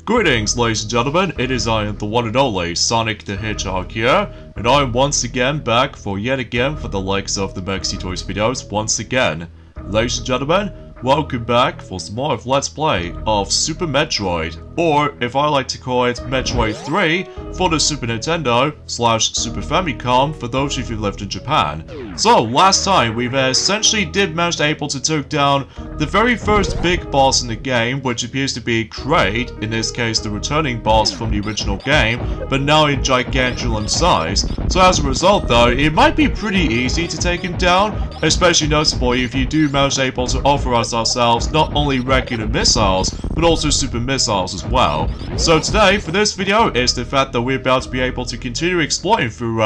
Greetings, ladies and gentlemen, it is I, the one and only Sonic the Hedgehog here, and I am once again back for the likes of the Mexi Toys videos once again. Ladies and gentlemen, welcome back for some more of Let's Play of Super Metroid, or if I like to call it, Metroid 3 for the Super Nintendo / Super Famicom for those of you who lived in Japan. So, last time we essentially did manage to able to take down the very first big boss in the game, which appears to be Kraid, in this case the returning boss from the original game, but now in gigantuan size. So as a result though, it might be pretty easy to take him down, especially noticeable if you do manage to able to offer us ourselves not only regular missiles, but also super missiles as well. So today, for this video, is the fact that we're about to be able to continue exploring through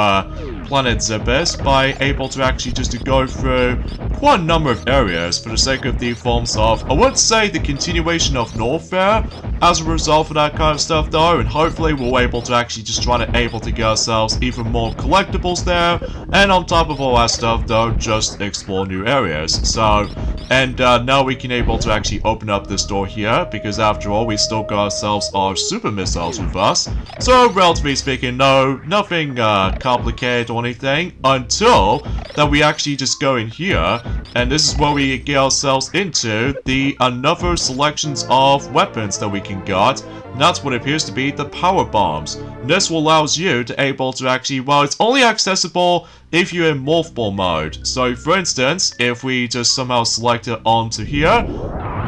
Planet Zebes by able to actually just to go through quite a number of areas for the sake of the forms of, I would say, the continuation of Norfair as a result of that kind of stuff though, and hopefully we're able to actually just try to able to get ourselves even more collectibles there, and on top of all that stuff though, just explore new areas. So, and now we can able to actually open up this door here, because after all, we still got ourselves our super missiles with us. So, relatively speaking, no, nothing complicated or anything, until that we actually just go in here, and this is where we get ourselves into the another selections of weapons that we can get. And that's what appears to be the power bombs. And this will allows you to able to actually, well, it's only accessible if you're in morph ball mode. So for instance, if we just somehow select it onto here,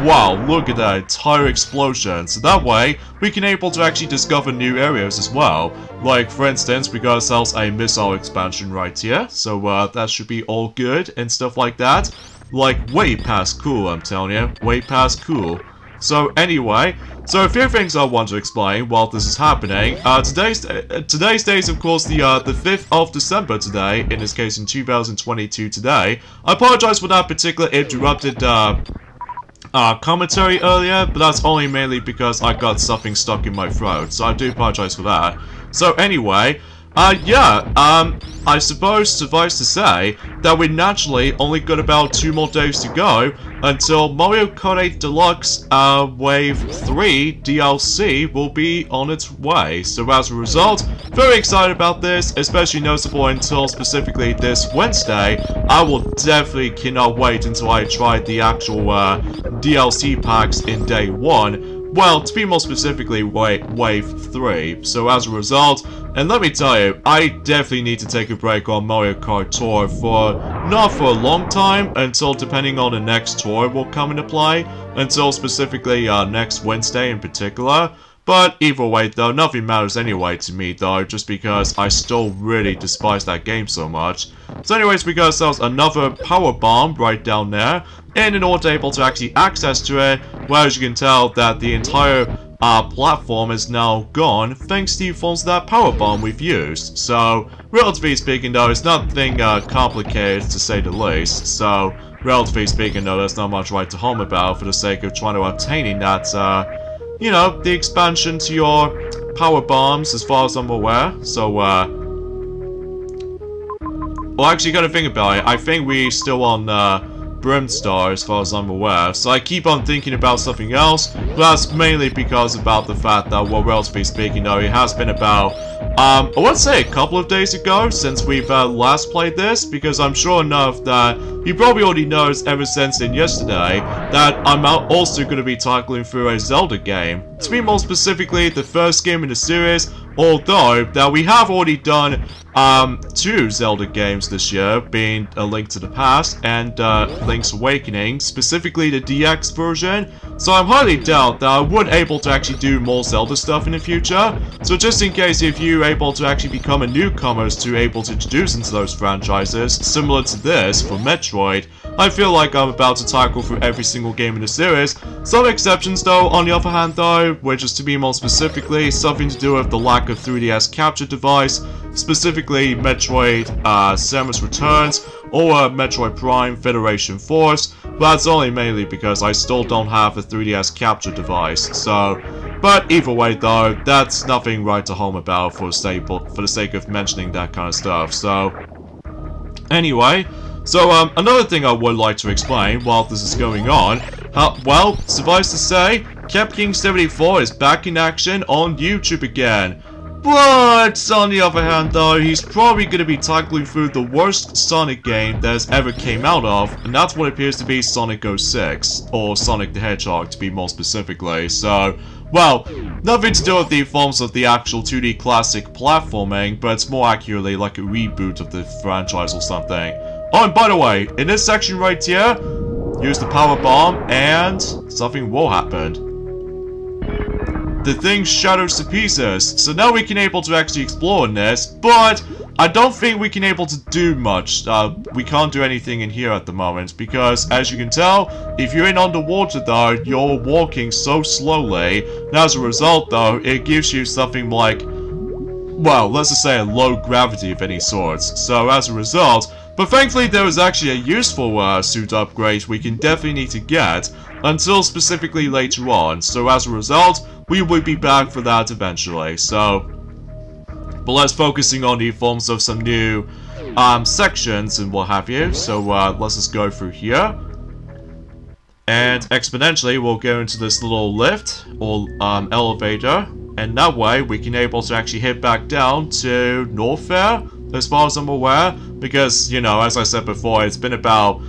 wow, look at that entire explosion. So that way, we can able to actually discover new areas as well. Like, for instance, we got ourselves a missile expansion right here. So that should be all good and stuff like that. Like, way past cool, I'm telling you. Way past cool. So anyway, so a few things I want to explain while this is happening. Today's date is of course the 5th of December today, in this case in 2022 today. I apologize for that particular interrupted commentary earlier, but that's only mainly because I got something stuck in my throat, so I do apologize for that. So anyway, I suppose suffice to say that we naturally only got about 2 more days to go until Mario Kart 8 Deluxe Wave 3 DLC will be on its way. So as a result, very excited about this, especially noticeable until specifically this Wednesday. I will definitely cannot wait until I try the actual DLC packs in day 1. Well, to be more specifically, Wave 3. So as a result, and let me tell you, I definitely need to take a break on Mario Kart Tour for, not for a long time, until depending on the next tour will come into play, until specifically next Wednesday in particular. But either way though, nothing matters anyway to me though, just because I still really despise that game so much. So anyways, we got ourselves another power bomb right down there, and in order to able to actually access to it, well, as you can tell that the entire platform is now gone thanks to the forms of that power bomb we've used. So, relatively speaking though, it's nothing complicated to say the least. So, relatively speaking though, there's not much right to home about for the sake of trying to obtaining that, you know, the expansion to your power bombs as far as I'm aware. So, well, actually, gotta think about it. I think we're still on, Brimstar as far as I'm aware, so I keep on thinking about something else, but that's mainly because about the fact that, well, relatively speaking though, it has been about, I would say a couple of days ago since we've last played this, because I'm sure enough that you probably already noticed ever since in yesterday that I'm also going to be tackling through a Zelda game. To be more specifically, the first game in the series, although that we have already done 2 Zelda games this year, being A Link to the Past and Link's Awakening, specifically the DX version. So I'm highly doubt that I would able to actually do more Zelda stuff in the future. So just in case if you're able to actually become a newcomer to able to introduce into those franchises, similar to this for Metroid, I feel like I'm about to tackle through every single game in the series. Some exceptions though, on the other hand though, which is to be more specifically something to do with the lack of 3DS capture device, specifically Metroid Samus Returns or Metroid Prime Federation Force, but that's only mainly because I still don't have a 3DS capture device. So, but either way though, that's nothing right to home about for the sake of mentioning that kind of stuff. So, anyway, so another thing I would like to explain while this is going on Well, suffice to say, CapKing74 is back in action on YouTube again. But, on the other hand though, he's probably going to be tackling through the worst Sonic game that has ever came out of, and that's what appears to be Sonic 06, or Sonic the Hedgehog to be more specifically, so... Well, nothing to do with the forms of the actual 2D classic platforming, but it's more accurately like a reboot of the franchise or something. Oh, and by the way, in this section right here, use the power bomb, and something will happen. The thing shatters to pieces, so now we can able to actually explore in this, but I don't think we can able to do much. We can't do anything in here at the moment, because as you can tell, if you're in underwater though, you're walking so slowly, and as a result though, it gives you something like, well, let's just say a low gravity of any sorts. So as a result, but thankfully there is actually a useful suit upgrade we can definitely need to get, until specifically later on, so as a result, we will be back for that eventually, so... But let's focusing on the forms of some new sections and what have you, so let's just go through here. And exponentially we'll go into this little lift, or elevator, and that way we can able to actually head back down to Norfair, as far as I'm aware, because, you know, as I said before, it's been about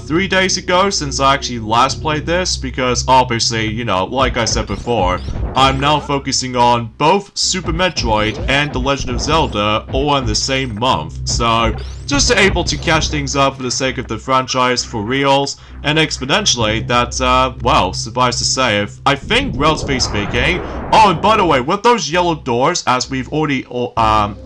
3 days ago since I actually last played this, because obviously, you know, like I said before, I'm now focusing on both Super Metroid and The Legend of Zelda all in the same month, so just to able to catch things up for the sake of the franchise for reals, and exponentially, that, well, suffice to say, I think, relatively speaking, oh, and by the way, with those yellow doors, as we've already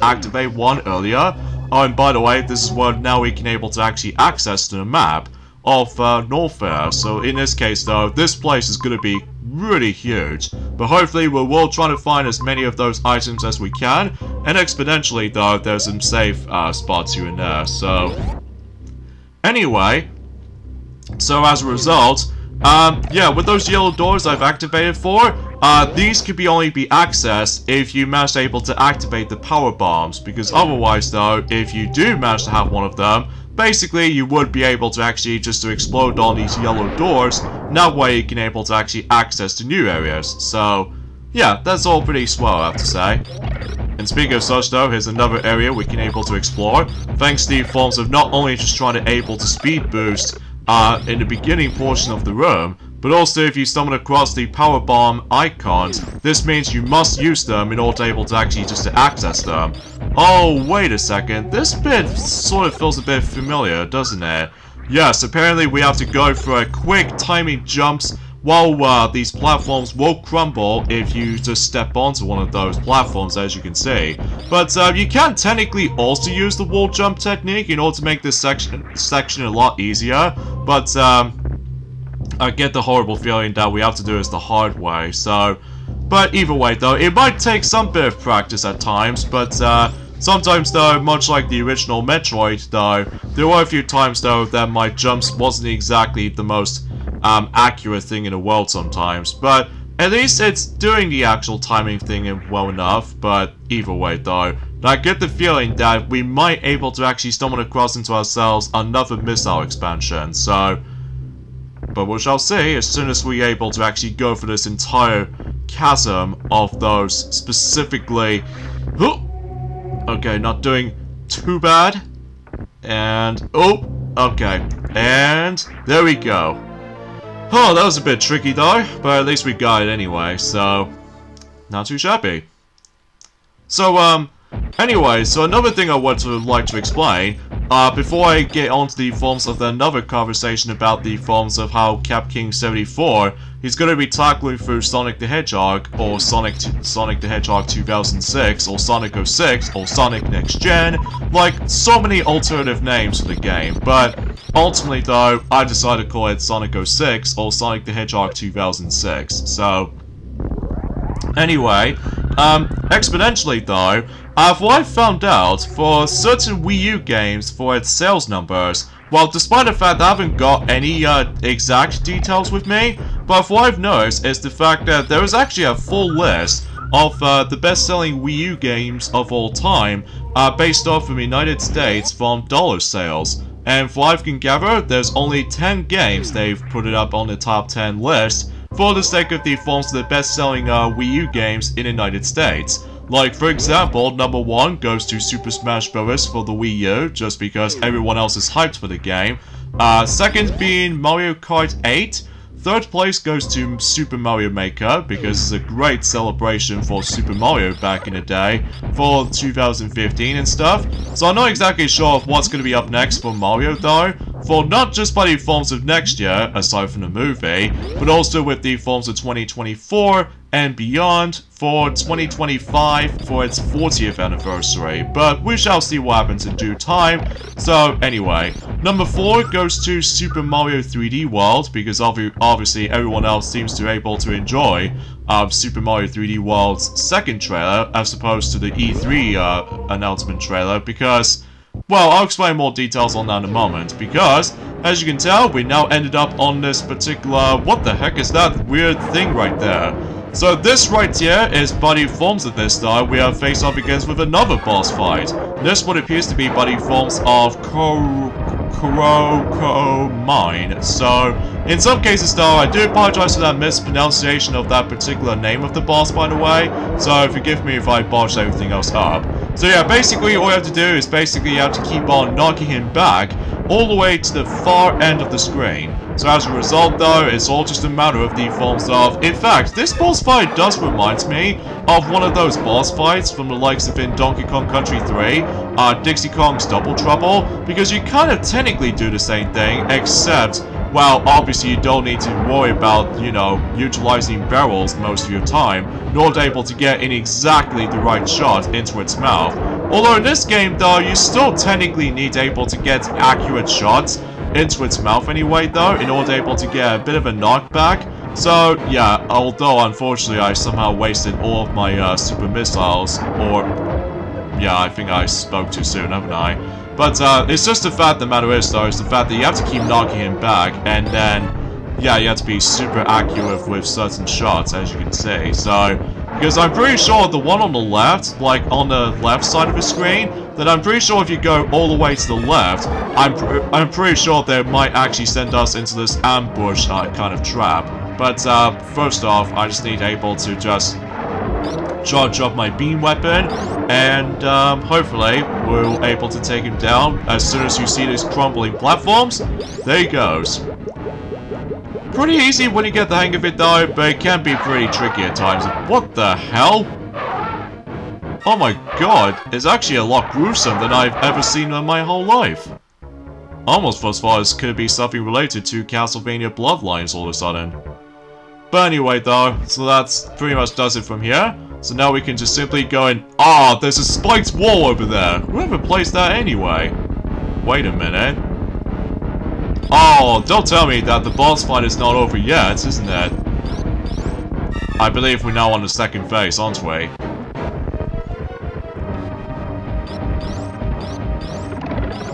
activated one earlier, oh, and by the way, this is what now we can able to actually access to the map of Norfair. So in this case though, this place is going to be really huge. But hopefully we will try to find as many of those items as we can. And exponentially though, there's some safe spots here and there. So anyway, so as a result, yeah, with those yellow doors I've activated for, these could only be accessed if you manage to able to activate the power bombs, because otherwise though, if you do manage to have one of them, basically you would be able to actually just to explode on these yellow doors, and that way you can able to actually access to new areas. So yeah, that's all pretty swell I have to say. And speaking of such though, here's another area we can able to explore, thanks to the forms of not only just trying to able to speed boost in the beginning portion of the room, but also if you stumble across the power bomb icons, this means you must use them in order to able to actually just to access them. Oh, wait a second, this bit sort of feels a bit familiar, doesn't it? Yes, apparently we have to go for a quick timing jumps while these platforms will crumble if you just step onto one of those platforms, as you can see. But you can technically also use the wall jump technique in order to make this section a lot easier, but I get the horrible feeling that we have to do this the hard way, so... But either way though, it might take some bit of practice at times, but sometimes though, much like the original Metroid though, there were a few times though that my jumps wasn't exactly the most accurate thing in the world sometimes, but at least it's doing the actual timing thing well enough. But either way though, I get the feeling that we might able to actually stumble across into ourselves another missile expansion, so... But we shall see as soon as we're able to actually go for this entire chasm of those specifically... Okay, not doing too bad. And... oh, okay. And there we go. Oh, that was a bit tricky though, but at least we got it anyway, so... not too shabby. So, anyway, so another thing I would like to explain, before I get onto the forms of another conversation about the forms of how CapKing74 is going to be tackling through Sonic the Hedgehog, or Sonic the Hedgehog 2006, or Sonic 06, or Sonic Next Gen, like so many alternative names for the game, but ultimately though, I decided to call it Sonic 06, or Sonic the Hedgehog 2006, so... Anyway, exponentially though, what I've found out for certain Wii U games for its sales numbers, well, despite the fact that I haven't got any exact details with me, but what I've noticed is the fact that there is actually a full list of the best-selling Wii U games of all time, based off from the United States from dollar sales. And for I can gather, there's only 10 games they've put it up on the top 10 list for the sake of the forms of the best-selling Wii U games in the United States. Like, for example, number 1 goes to Super Smash Bros. For the Wii U, just because everyone else is hyped for the game. Second being Mario Kart 8. Third place goes to Super Mario Maker, because it's a great celebration for Super Mario back in the day, for 2015 and stuff. So I'm not exactly sure of what's going to be up next for Mario though, for not just by the forms of next year, aside from the movie, but also with the forms of 2024 and beyond for 2025 for its 40th anniversary. But we shall see what happens in due time. So anyway, number 4 goes to Super Mario 3D World, because obviously everyone else seems to be able to enjoy Super Mario 3D World's second trailer as opposed to the E3 announcement trailer, because, well, I'll explain more details on that in a moment, because, as you can tell, we now ended up on this particular... What the heck is that weird thing right there? So this right here is Buddy Forms of this though. We have faced up against with another boss fight. This what appears to be Buddy Forms of Mine. So, in some cases though, I do apologize for that mispronunciation of that particular name of the boss, by the way. So forgive me if I botched everything else up. So yeah, basically all you have to do is you have to keep on knocking him back all the way to the far end of the screen. So as a result though, it's all just a matter of the forms of... In fact, this boss fight does remind me of one of those boss fights from the likes of in Donkey Kong Country 3, Dixie Kong's Double Trouble, because you kind of technically do the same thing, except, well, obviously you don't need to worry about, you know, utilizing barrels most of your time, nor able to get in exactly the right shot into its mouth. Although in this game though, you still technically need able to get accurate shots into its mouth anyway though, in order able to get a bit of a knockback. So yeah, although unfortunately I somehow wasted all of my super missiles, or... yeah, I think I spoke too soon, haven't I? But it's just the fact the matter is though, is the fact that you have to keep knocking him back, and then, yeah, you have to be super accurate with certain shots, as you can see. So, because I'm pretty sure the one on the left, like on the left side of the screen, that I'm pretty sure if you go all the way to the left, I'm pretty sure they might actually send us into this ambush kind of trap. But first off, I just need able to just charge up my beam weapon, and hopefully we're able to take him down as soon as you see these crumbling platforms. There he goes. Pretty easy when you get the hang of it though, but it can be pretty tricky at times. What the hell? Oh my god, it's actually a lot gruesome than I've ever seen in my whole life. Almost as far as could it be something related to Castlevania Bloodlines all of a sudden. But anyway though, so that's pretty much does it from here. So now we can just simply go and... Ah, there's a spiked wall over there! Whoever placed that anyway? Wait a minute. Oh, don't tell me that the boss fight is not over yet, isn't it? I believe we're now on the second phase, aren't we?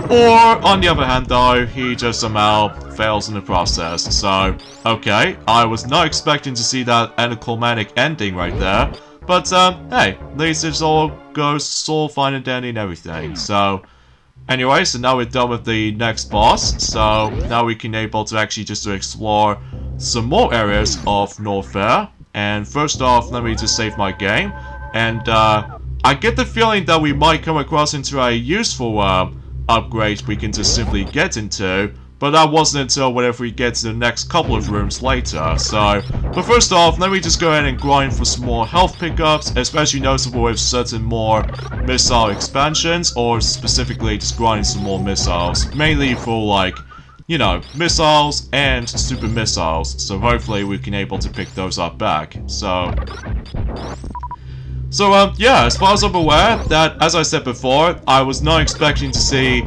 Or, on the other hand though, he just somehow fails in the process. So, okay, I was not expecting to see that anticlimactic ending right there. But, hey, at least it all goes all fine and dandy and everything. So, anyway, so now we're done with the next boss. So, now we can able to actually just to explore some more areas of Norfair. And first off, let me just save my game. And, I get the feeling that we might come across into a useful, upgrade we can just simply get into, but that wasn't until whenever we get to the next couple of rooms later. So, but first off, let me just go ahead and grind for some more health pickups, especially noticeable with certain more missile expansions, or specifically just grinding some more missiles, mainly for like, you know, missiles and super missiles. So hopefully we can able to pick those up back. So, yeah, as far as I'm aware, that, as I said before, I was not expecting to see,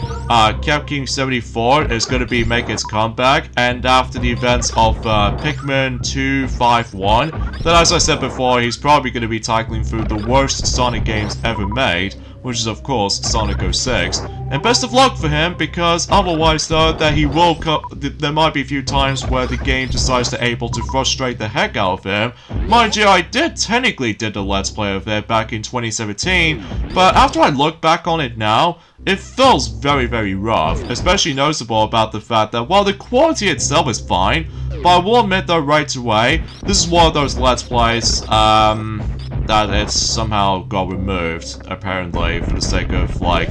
Capking 74 is going to be making its comeback, and after the events of, Pikmin 251, that, as I said before, he's probably going to be tackling through the worst Sonic games ever made, which is of course Sonic 06. And best of luck for him, because otherwise though, that he will there might be a few times where the game decides to able to frustrate the heck out of him. Mind you, I technically did a Let's Play of it back in 2017, but after I look back on it now, it feels very, very rough, especially noticeable about the fact that while the quality itself is fine, but I will admit though right away, this is one of those Let's Plays, that it's somehow got removed, apparently, for the sake of, like,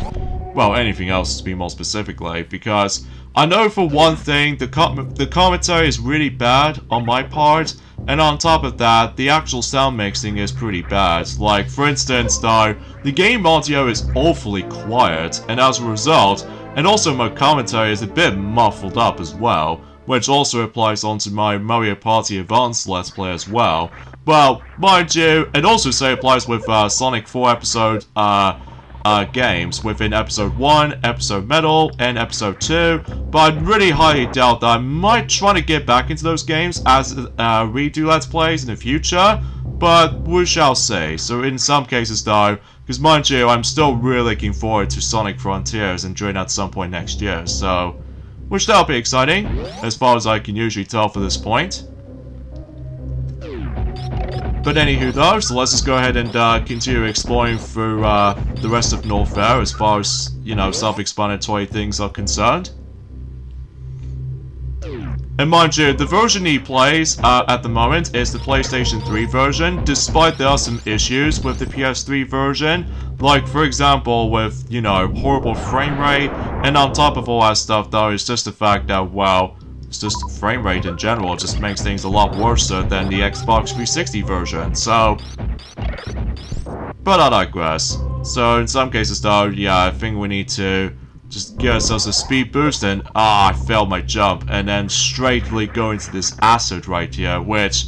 well, anything else to be more specifically, because I know for one thing, the commentary is really bad on my part, and on top of that, the actual sound mixing is pretty bad. Like, for instance, though, the game audio is awfully quiet, and as a result, and also my commentary is a bit muffled up as well, which also applies onto my Mario Party Advance Let's Play as well. Well, mind you, it also say applies with Sonic 4 episode games within Episode 1, Episode Metal, and Episode 2, but I really highly doubt that I might try to get back into those games as redo Let's Plays in the future, but we shall see. So in some cases though, because mind you, I'm still really looking forward to Sonic Frontiers and join at some point next year, so which that'll be exciting, as far as I can usually tell for this point. But anywho though, so let's just go ahead and continue exploring through the rest of North Fair as far as, you know, self-explanatory things are concerned. And mind you, the version he plays at the moment is the PlayStation 3 version, despite there are some issues with the PS3 version, like for example with, you know, horrible frame rate, and on top of all that stuff though, it's just the fact that, well, it's just frame rate in general just makes things a lot worse than the Xbox 360 version, so... But I digress. So in some cases though, yeah, I think we need to just get ourselves a speed boost and, I failed my jump, and then straightly go into this acid right here, which,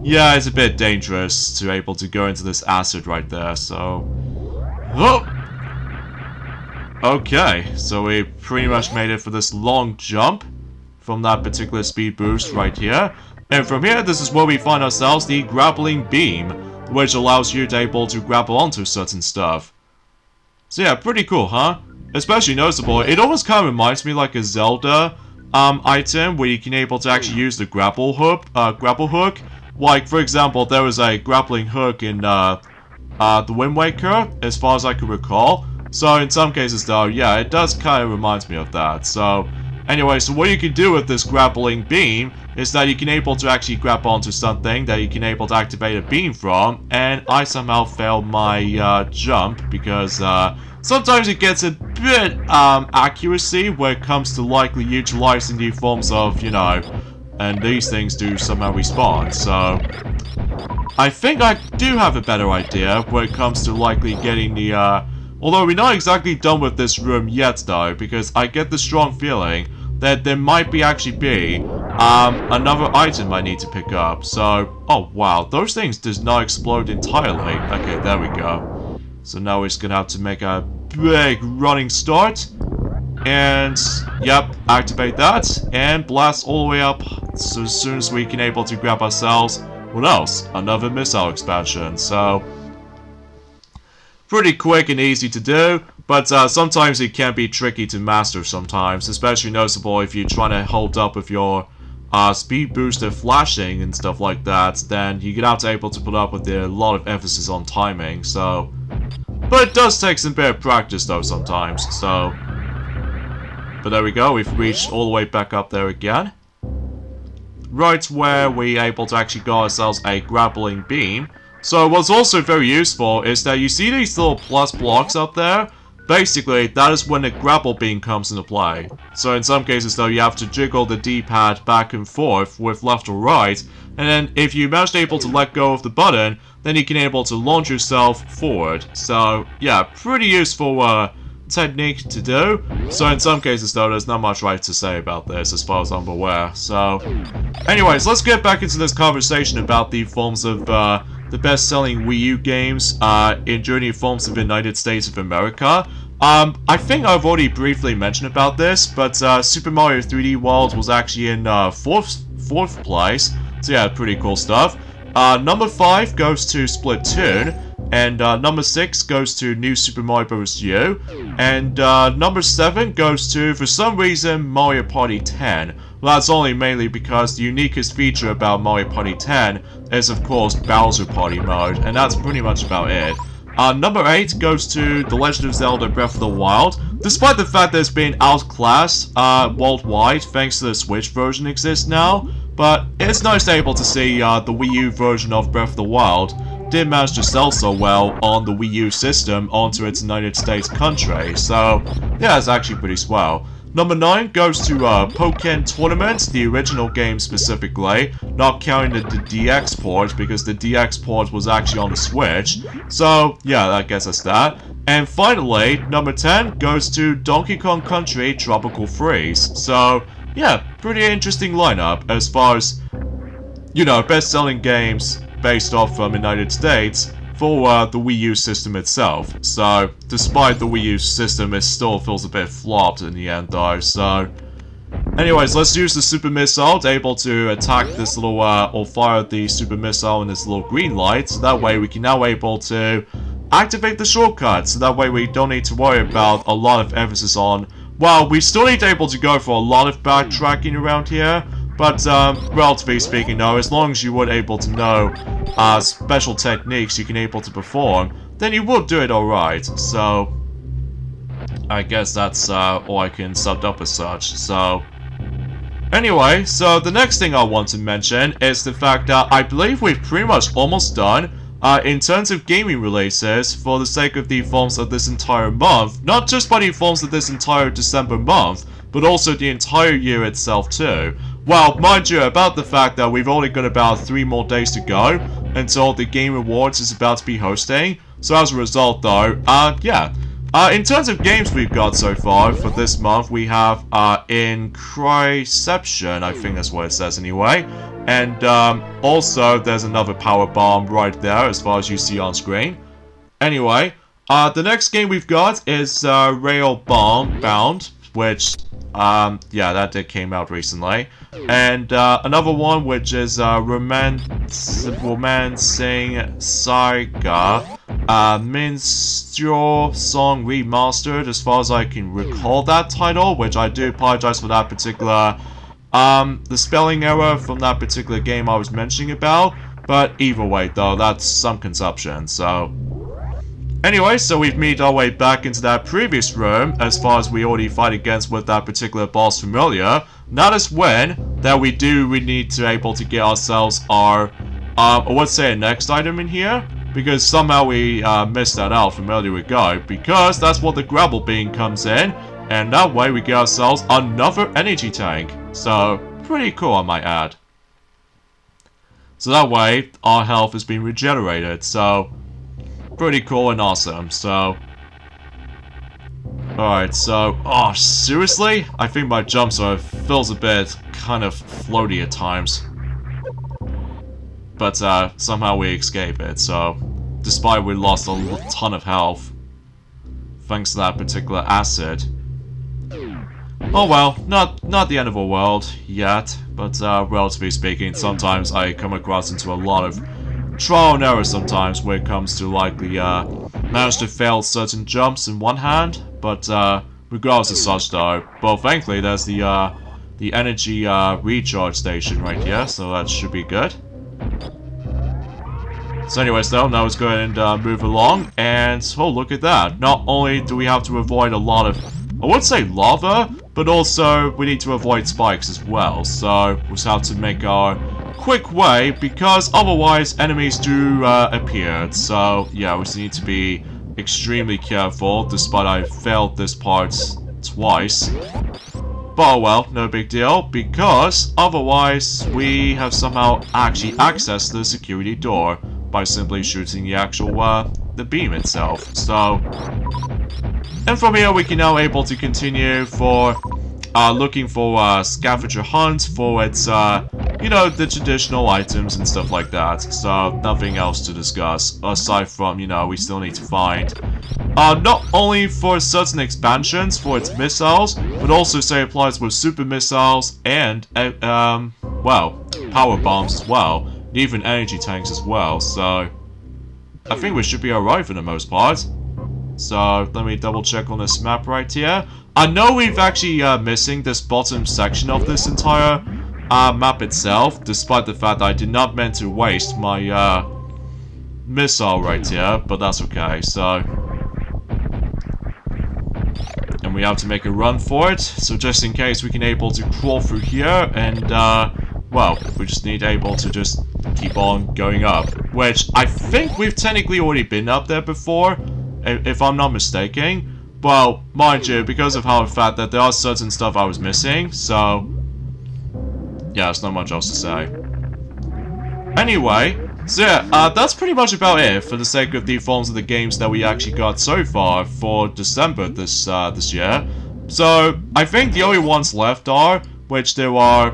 yeah, is a bit dangerous to able to go into this acid right there, so... Oh! Okay, so we pretty much made it for this long jump from that particular speed boost right here. And from here, this is where we find ourselves the grappling beam, which allows you to able to grapple onto certain stuff. So yeah, pretty cool, huh? Especially noticeable, it almost kind of reminds me like a Zelda item where you can able to actually use the grapple hook. Like, for example, there was a grappling hook in the Wind Waker, as far as I can recall. So in some cases though, yeah, it does kind of remind me of that. So anyway, so what you can do with this grappling beam is that you can able to actually grab onto something that you can able to activate a beam from, and I somehow failed my jump because sometimes it gets a bit accuracy when it comes to likely utilizing the forms of, you know, and these things do somehow respawn, so I think I do have a better idea when it comes to likely getting the although we're not exactly done with this room yet though, because I get the strong feeling that there might be actually be another item I need to pick up. So, oh wow, those things does not explode entirely. Okay, there we go. So now we're just gonna have to make a big running start. And, yep, activate that, and blast all the way up. So as soon as we can able to grab ourselves, what else? Another missile expansion, so... pretty quick and easy to do, but sometimes it can be tricky to master sometimes, especially noticeable if you're trying to hold up with your speed booster flashing and stuff like that, then you're gonna have to able to put up with a lot of emphasis on timing, so... But it does take some bit of practice though sometimes, so... But there we go, we've reached all the way back up there again. Right where we're able to actually get ourselves a grappling beam. So what's also very useful is that you see these little plus blocks up there? Basically, that is when the grapple beam comes into play. So in some cases though, you have to jiggle the D-pad back and forth with left or right, and then if you manage to able to let go of the button, then you can able to launch yourself forward. So yeah, pretty useful technique to do. So in some cases though, there's not much right to say about this as far as I'm aware. So anyways, let's get back into this conversation about the forms of the best-selling Wii U games in Journey forms of the United States of America. I think I've already briefly mentioned about this, but Super Mario 3D World was actually in fourth place. So yeah, pretty cool stuff. Number 5 goes to Splatoon. And number 6 goes to New Super Mario Bros. U. And number 7 goes to, for some reason, Mario Party 10. Well, that's only mainly because the uniquest feature about Mario Party 10 is, of course, Bowser Party mode. And that's pretty much about it. Number 8 goes to The Legend of Zelda Breath of the Wild. Despite the fact that it's been outclassed worldwide, thanks to the Switch version exists now. But it's nice to be able to see the Wii U version of Breath of the Wild did manage to sell so well on the Wii U system onto its United States country. So, yeah, it's actually pretty swell. Number 9 goes to Pokken Tournament, the original game specifically, not counting the DX port, because the DX port was actually on the Switch. So, yeah, I guess that's that. And finally, number 10 goes to Donkey Kong Country Tropical Freeze. So, yeah, pretty interesting lineup as far as, you know, best-selling games based off from United States for the Wii U system itself. So, despite the Wii U system, it still feels a bit flopped in the end though, so... Anyways, let's use the Super Missile to able to attack this little, or fire the Super Missile in this little green light, so that way we can now able to activate the shortcut, so that way we don't need to worry about a lot of emphasis on... Well, we still need to able to go for a lot of backtracking around here, but, relatively speaking though, as long as you were able to know special techniques you can able to perform, then you would do it alright. So, I guess that's all I can sum up as such. So, anyway, so the next thing I want to mention is the fact that I believe we've pretty much almost done in terms of gaming releases for the sake of the forms of this entire month, not just by the forms of this entire December month, but also the entire year itself too. Well, mind you, about the fact that we've only got about 3 more days to go until the Game Awards is about to be hosting. So as a result though, yeah. In terms of games we've got so far for this month, we have Incriception, I think that's what it says anyway. And also there's another Power Bomb right there as far as you see on screen. Anyway, the next game we've got is Rail Bound, which... yeah, that came out recently. And another one which is Romancing Saga, Minstrel Song Remastered, as far as I can recall that title, which I do apologize for that particular, the spelling error from that particular game I was mentioning about. But either way though, that's some consumption, so... Anyway, so we've made our way back into that previous room, as far as we already fight against with that particular boss familiar. That is when that we need to able to get ourselves our, or let's say a next item in here, because somehow we missed that out from earlier ago, because that's what the grapple beam comes in, and that way we get ourselves another energy tank. So, pretty cool I might add. So that way, our health has been regenerated, so... pretty cool and awesome, so... Alright, so... Oh, seriously? I think my jump sort of feels a bit kind of floaty at times. But, somehow we escape it, so... Despite we lost a ton of health. Thanks to that particular acid. Oh well, not the end of the world yet, but, relatively speaking, sometimes I come across into a lot of trial and error sometimes when it comes to likely manage to fail certain jumps in one hand, but regardless of such though, well thankfully there's the energy recharge station right here, so that should be good. So anyways though, now let's go ahead and move along, and oh look at that, not only do we have to avoid a lot of, I would say lava, but also we need to avoid spikes as well, so we'll just have to make our quick way, because otherwise enemies do appear. So yeah, we just need to be extremely careful, despite I failed this part twice. But oh well, no big deal, because otherwise we have somehow actually accessed the security door by simply shooting the actual the beam itself. So, and from here we can now able to continue for looking for scavenger hunts for its you know, the traditional items and stuff like that. So nothing else to discuss aside from, you know, we still need to find not only for certain expansions for its missiles, but also say applies with super missiles and well, power bombs as well, and even energy tanks as well. So I think we should be alright for the most part. So, let me double check on this map right here. I know we've actually missing this bottom section of this entire map itself, despite the fact that I did not meant to waste my missile right here, but that's okay. So, and we have to make a run for it, so just in case we can able to crawl through here, and well, we just need able to just keep on going up, which I think we've technically already been up there before, if I'm not mistaken. Well, mind you, because of how the fact that there are certain stuff I was missing, so yeah, there's not much else to say. Anyway, so yeah, that's pretty much about it for the sake of the forms of the games that we actually got so far for December this year. So I think the only ones left are, which there are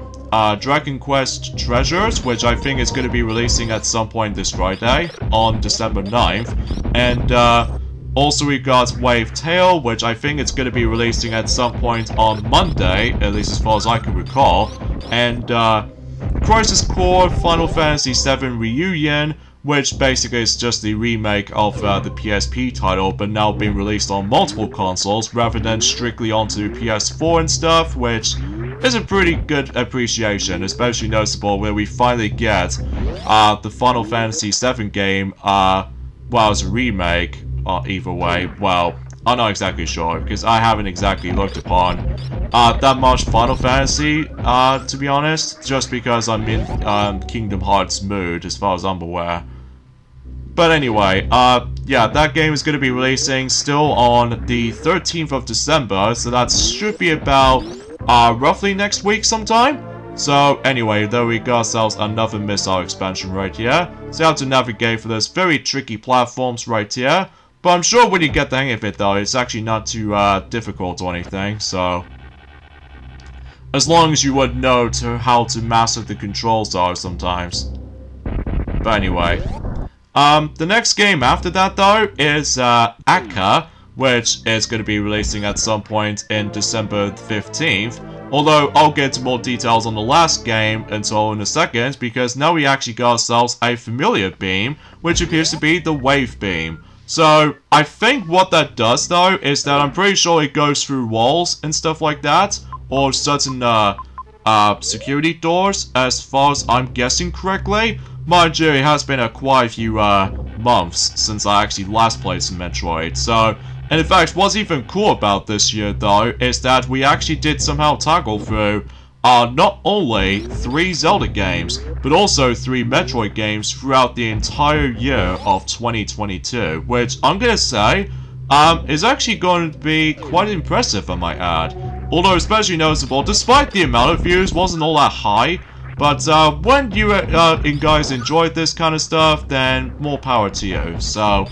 Dragon Quest Treasures, which I think is going to be releasing at some point this Friday on December 9th, and also we got Wave Tail, which I think it's going to be releasing at some point on Monday, at least as far as I can recall, and Crisis Core Final Fantasy VII Reunion, which basically is just the remake of the PSP title, but now being released on multiple consoles rather than strictly onto PS4 and stuff, which is a pretty good appreciation, especially noticeable where we finally get the Final Fantasy VII game, well, as a remake, either way. Well, I'm not exactly sure, because I haven't exactly looked upon that much Final Fantasy, to be honest, just because I'm in Kingdom Hearts mood, as far as I'm aware. But anyway, yeah, that game is going to be releasing still on the 13th of December, so that should be about roughly next week sometime. So anyway, there we got ourselves another missile expansion right here. So you have to navigate for those very tricky platforms right here. But I'm sure when you get the hang of it though, it's actually not too difficult or anything, so as long as you would know how to master the controls are sometimes. But anyway, the next game after that though is Akka, which is going to be releasing at some point in December 15th. Although I'll get into more details on the last game until in a second, because now we actually got ourselves a familiar beam, which appears to be the Wave Beam. So, I think what that does though, is that I'm pretty sure it goes through walls and stuff like that, or certain security doors, as far as I'm guessing correctly. Mind you, it has been quite a few months since I actually last played some Metroid, so, and in fact, what's even cool about this year though, is that we actually did somehow tackle through not only 3 Zelda games, but also 3 Metroid games throughout the entire year of 2022, which I'm gonna say is actually going to be quite impressive, I might add. Although especially noticeable, despite the amount of views wasn't all that high, but when you guys enjoyed this kind of stuff, then more power to you, so.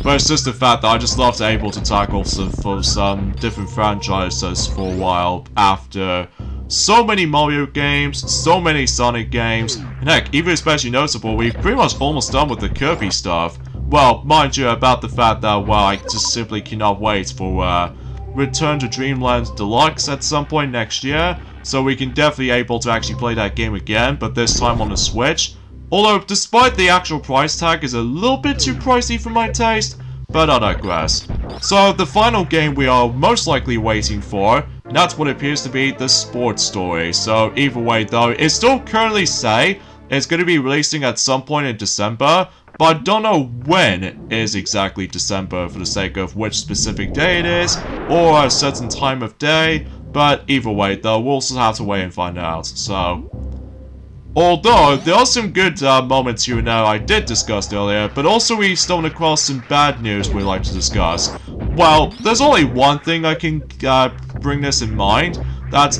But it's just the fact that I just love to able to tackle some different franchises for a while after so many Mario games, so many Sonic games, and heck, even especially noticeable, we've pretty much almost done with the Kirby stuff. Well, mind you, about the fact that, well, I just simply cannot wait for Return to Dreamland Deluxe at some point next year, so we can definitely able to actually play that game again, but this time on the Switch. Although, despite the actual price tag is a little bit too pricey for my taste, but I digress. So, the final game we are most likely waiting for, that's what appears to be the Sports Story. So, either way though, it still currently say it's going to be releasing at some point in December, but I don't know when is exactly December for the sake of which specific day it is, or a certain time of day, but either way though, we'll also have to wait and find out, so. Although, there are some good moments here and there I did discuss earlier, but also we stumbled across some bad news we'd like to discuss. Well, there's only one thing I can bring this in mind, that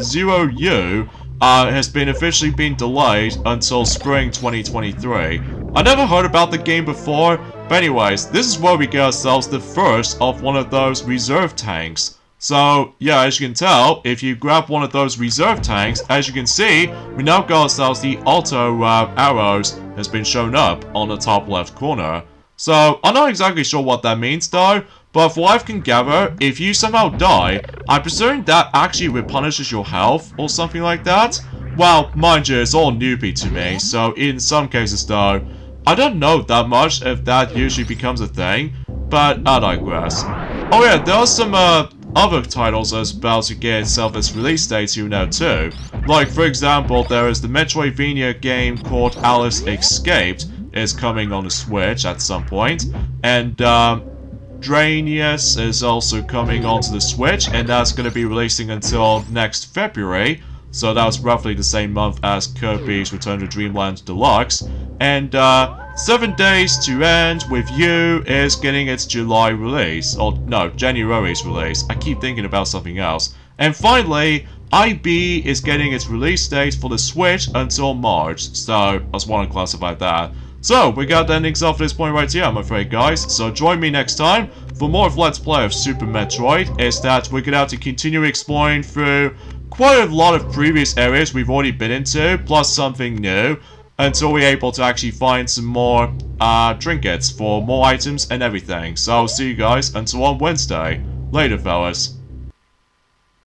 Zero U has been officially been delayed until spring 2023. I never heard about the game before, but anyways, this is where we get ourselves the first of one of those reserve tanks. So, yeah, as you can tell, if you grab one of those reserve tanks, as you can see, we now got ourselves the auto arrows has been shown up on the top left corner. So, I'm not exactly sure what that means though, but from what I can gather, if you somehow die, I'm presuming that actually replenishes your health or something like that. Well, mind you, it's all newbie to me, so in some cases though, I don't know that much if that usually becomes a thing, but I digress. Oh yeah, there are some other titles that's about to get itself its release dates you know too. Like for example, there is the Metroidvania game called Alice Escaped, is coming on the Switch at some point, and Dranius is also coming onto the Switch, and that's going to be releasing until next February. So that was roughly the same month as Kirby's Return to Dreamland Deluxe. And 7 Days to End with You is getting its July release. Or no, January's release. I keep thinking about something else. And finally, IB is getting its release date for the Switch until March. So I just want to classify that. So, we got the endings off this point right here, I'm afraid, guys. So join me next time for more of Let's Play of Super Metroid. Is that we're going to have to continue exploring through quite a lot of previous areas we've already been into, plus something new, until we're able to actually find some more trinkets for more items and everything. So I'll see you guys until on Wednesday. Later, fellas.